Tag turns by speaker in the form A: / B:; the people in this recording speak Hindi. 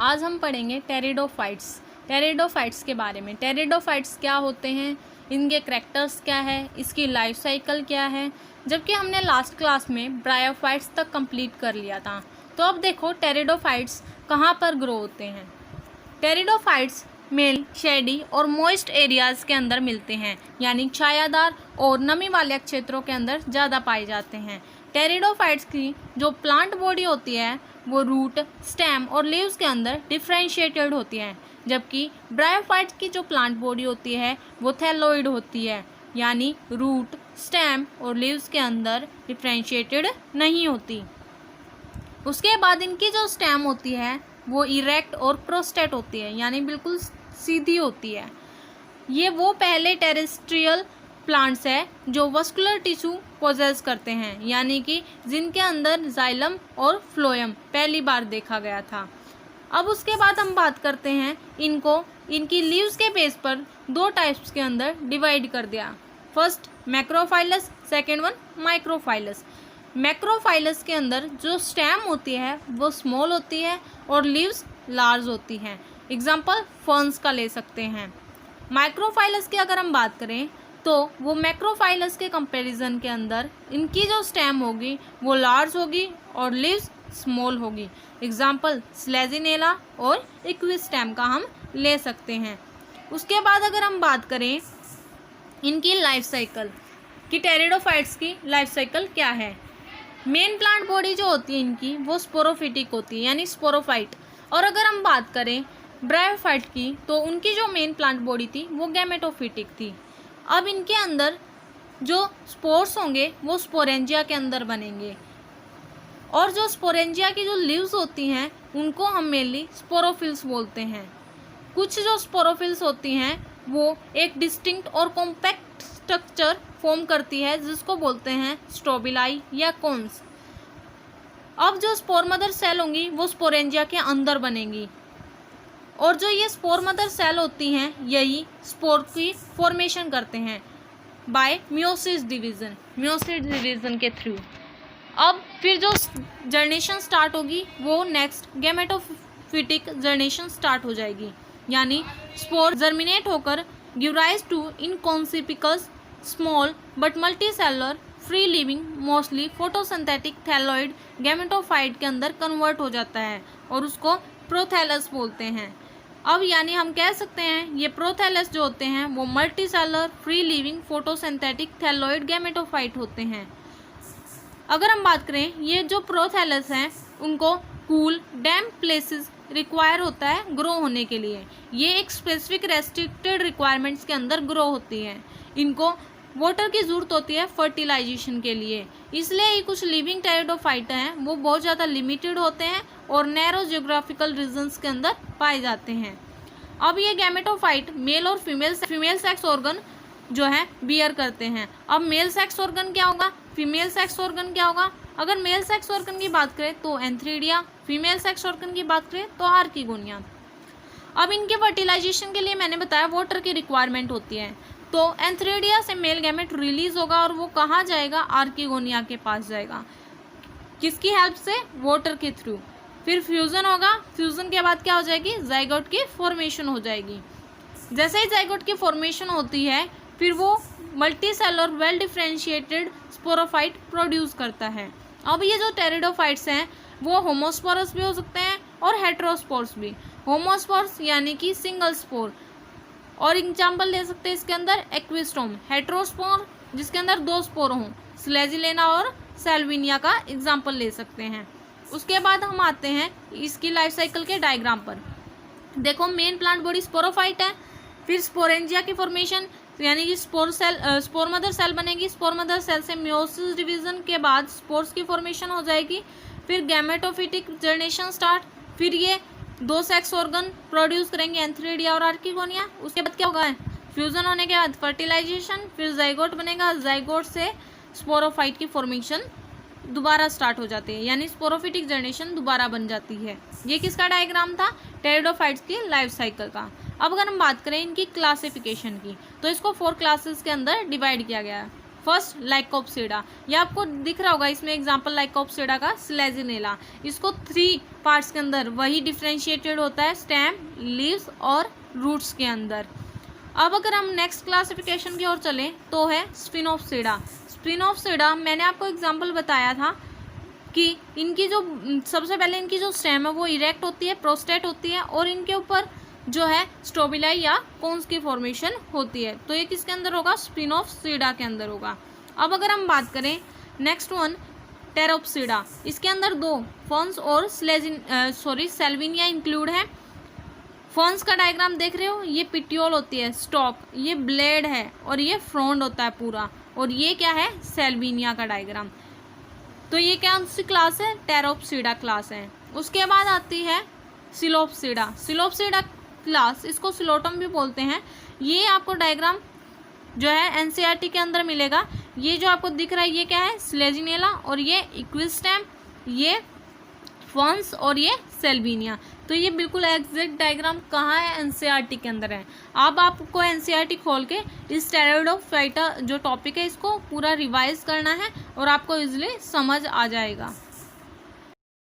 A: आज हम पढ़ेंगे टेरिडोफाइट्स। टेरिडोफाइट्स के बारे में। टेरिडोफाइट्स क्या होते हैं, इनके करैक्टर्स क्या है, इसकी लाइफ साइकिल क्या है। जबकि हमने लास्ट क्लास में ब्रायोफाइट्स तक कंप्लीट कर लिया था। तो अब देखो टेरिडोफाइट्स कहाँ पर ग्रो होते हैं। टेरिडोफाइट्स मेल शेडी और मॉइस्ट एरियाज़ के अंदर मिलते हैं, यानी छायादार और नमी वाले क्षेत्रों के अंदर ज़्यादा पाए जाते हैं। टेरिडोफाइट्स की जो प्लांट बॉडी होती है वो रूट, स्टेम और लीव्स के अंदर डिफ्रेंशिएटेड होती है, जबकि ब्रायोफाइट्स की जो प्लांट बॉडी होती है वो थैलोइड होती है, यानी रूट, स्टेम और लीव्स के अंदर डिफ्रेंशिएटेड नहीं होती। उसके बाद इनकी जो स्टेम होती है वो इरेक्ट और प्रोस्टेट होती है, यानी बिल्कुल सीधी होती है। ये वो पहले टेरेस्ट्रियल प्लांट्स है जो वस्कुलर टिश्यू पोजेस करते हैं, यानी कि जिनके अंदर जाइलम और फ्लोएम पहली बार देखा गया था। अब उसके बाद हम बात करते हैं इनको इनकी लीव्स के बेस पर दो टाइप्स के अंदर डिवाइड कर दिया। First macrophyllous, second one microphyllous. Macrophyllous के अंदर जो स्टेम होती है वो स्मॉल होती है और लीव्स लार्ज होती हैं। एग्जाम्पल फर्न्स का ले सकते हैं। माइक्रोफाइलस की अगर हम बात करें तो वो मैक्रोफाइलस के कंपैरिजन के अंदर इनकी जो स्टेम होगी वो लार्ज होगी और लीव्स स्मॉल होगी। एग्जाम्पल स्लेजिनेला और इक्विस्टेम का हम ले सकते हैं। उसके बाद अगर हम बात करें इनकी लाइफ साइकिल कि टेरिडोफाइट्स की लाइफ साइकिल क्या है। मेन प्लांट बॉडी जो होती है इनकी वो स्पोरोफिटिक होती है, यानी स्पोरोफाइट। और अगर हम बात करें ब्रायोफाइट की तो उनकी जो मेन प्लांट बॉडी थी वो गैमेटोफिटिक थी। अब इनके अंदर जो स्पोर्स होंगे वो स्पोरेंजिया के अंदर बनेंगे, और जो स्पोरेंजिया की जो लीव्स होती हैं उनको हम मेनली स्पोरोफिल्स बोलते हैं। कुछ जो स्पोरोफिल्स होती हैं वो एक डिस्टिंक्ट और कॉम्पैक्ट स्ट्रक्चर फॉर्म करती है जिसको बोलते हैं स्ट्रोबिलाई या कोन्स। अब जो स्पोर मदर सेल होंगी वो स्पोरेंजिया के अंदर बनेंगी, और जो ये स्पोर मदर सेल होती हैं यही स्पोर की फॉर्मेशन करते हैं बाय मियोसिस डिवीजन के थ्रू। अब फिर जो जर्नेशन स्टार्ट होगी वो नेक्स्ट गैमेटोफिटिक जर्नेशन स्टार्ट हो जाएगी, यानी स्पोर जर्मिनेट होकर give rise to inconspicuous small but multicellular free living mostly photosynthetic thalloid gametophyte के अंदर कन्वर्ट हो जाता है और उसको प्रोथैलस बोलते हैं। अब यानी हम कह सकते हैं ये प्रोथैलस जो होते हैं वो multicellular free living photosynthetic thalloid gametophyte होते हैं। अगर हम बात करें ये जो प्रोथैलस हैं उनको कूल डैम्प प्लेसेस रिक्वायर होता है ग्रो होने के लिए। ये एक स्पेसिफिक रेस्ट्रिक्टेड रिक्वायरमेंट्स के अंदर ग्रो होती है। इनको वाटर की ज़रूरत होती है फर्टिलाइजेशन के लिए, इसलिए ये कुछ लिविंग टेरिडोफाइट हैं वो बहुत ज़्यादा लिमिटेड होते हैं और नैरो जियोग्राफिकल रीजन्स के अंदर पाए जाते हैं। अब ये गैमेटोफाइट मेल और फीमेल सेक्स ऑर्गन जो है बियर करते हैं। अब मेल सेक्स ऑर्गन क्या होगा, फीमेल सेक्स ऑर्गन क्या होगा। अगर मेल सेक्स ऑर्गन की बात करें तो एंथ्रीडिया, फीमेल सेक्स ऑर्गन की बात करें तो आर्किगोनिया। अब इनके फर्टिलाइजेशन के लिए मैंने बताया वाटर की रिक्वायरमेंट होती है, तो एंथ्रीडिया से मेल गैमेट रिलीज होगा और वो कहाँ जाएगा, आर्किगोनिया के पास जाएगा। किसकी हेल्प से, वाटर के थ्रू। फिर फ्यूजन होगा, फ्यूजन के बाद क्या हो जाएगी, जाइगोट की फॉर्मेशन हो जाएगी। जैसे ही जाइगोट की फॉर्मेशन होती है फिर वो multi cellular well differentiated sporophyte produce करता है। अब ये जो टेरिडोफाइट्स हैं वो होमोस्पोरस भी हो सकते हैं और हेट्रोस्पोर्स भी। होमोस्पोर्स यानी कि सिंगल स्पोर, और एग्जाम्पल ले सकते हैं इसके अंदर एक्विस्टोम। हेट्रोस्पोर जिसके अंदर दो स्पोर हों, स्लेजिलेना और सेल्विनिया का एग्जाम्पल ले सकते हैं। उसके बाद हम आते हैं इसकी लाइफ साइकिल के डायग्राम पर। देखो मेन प्लांट बॉडी स्पोरोफाइट है, फिर स्पोरेंजिया की फॉर्मेशन यानी कि स्पोर मदर सेल बनेगी। स्पोर मदर सेल से मियोसिस डिवीजन के बाद स्पोर्स की फॉर्मेशन हो जाएगी। फिर गैमेटोफिटिक जर्नेशन स्टार्ट, फिर ये दो सेक्स ऑर्गन प्रोड्यूस करेंगे एंथ्रीडिया और आर्किगोनिया। उसके बाद क्या होगा, फ्यूजन होने के बाद फर्टिलाइजेशन, फिर जाइगोट बनेगा। जाइगोट से स्पोरोफाइट की फॉर्मेशन दोबारा स्टार्ट हो जाती है, यानी स्पोरोफिटिक जर्नेशन दोबारा बन जाती है। ये किसका डायग्राम था, टेरिडोफाइट्स की लाइफ साइकिल का। अब अगर हम बात करें इनकी क्लासिफिकेशन की तो इसको 4 क्लासेस के अंदर डिवाइड किया गया है। फर्स्ट लाइकोप्सिडा, ये आपको दिख रहा होगा इसमें एग्जांपल लाइकोप्सिडा का स्लेजिनेला। इसको 3 पार्ट्स के अंदर वही डिफ्रेंशिएटेड होता है, स्टेम, लीव्स और रूट्स के अंदर। अब अगर हम नेक्स्ट क्लासिफिकेशन की ओर चलें तो है स्पिनोप्सिडा। स्पिनोप्सिडा मैंने आपको एग्जांपल बताया था कि इनकी जो सबसे पहले इनकी जो स्टेम है वो इरेक्ट होती है, प्रोस्टेट होती है, और इनके ऊपर जो है स्टोबिलाई या कोन्स की फॉर्मेशन होती है। तो ये किसके अंदर होगा? स्पिनोप्सिडा के अंदर होगा। अब अगर हम बात करें नेक्स्ट वन टेरोप्सिडा, इसके अंदर 2 फर्न्स और सेल्विनिया इंक्लूड है। फर्न्स का डायग्राम देख रहे हो, ये पिट्यूल होती है, स्टॉक, ये ब्लेड है और ये फ्रॉन्ड होता है पूरा, और ये क्या है? सेल्विनिया का डायग्राम। तो ये क्या सी क्लास है? टेरोप्सिडा क्लास है। उसके बाद आती है सिलोप्सिडा। सिलोप्सिडा क्लास, इसको सिलोटम भी बोलते हैं। ये आपको डायग्राम जो है एनसीईआरटी के अंदर मिलेगा। ये जो आपको दिख रहा है ये क्या है? स्लेजिनेला, और ये इक्विस्टेम, ये फर्न्स और ये सेल्विनिया। तो ये बिल्कुल एग्जैक्ट डायग्राम कहाँ है? एनसीईआरटी के अंदर है। अब आपको एनसीईआरटी खोल के इस टेरिडोफाइटा जो टॉपिक है इसको पूरा रिवाइज करना है और आपको इजीली समझ आ जाएगा।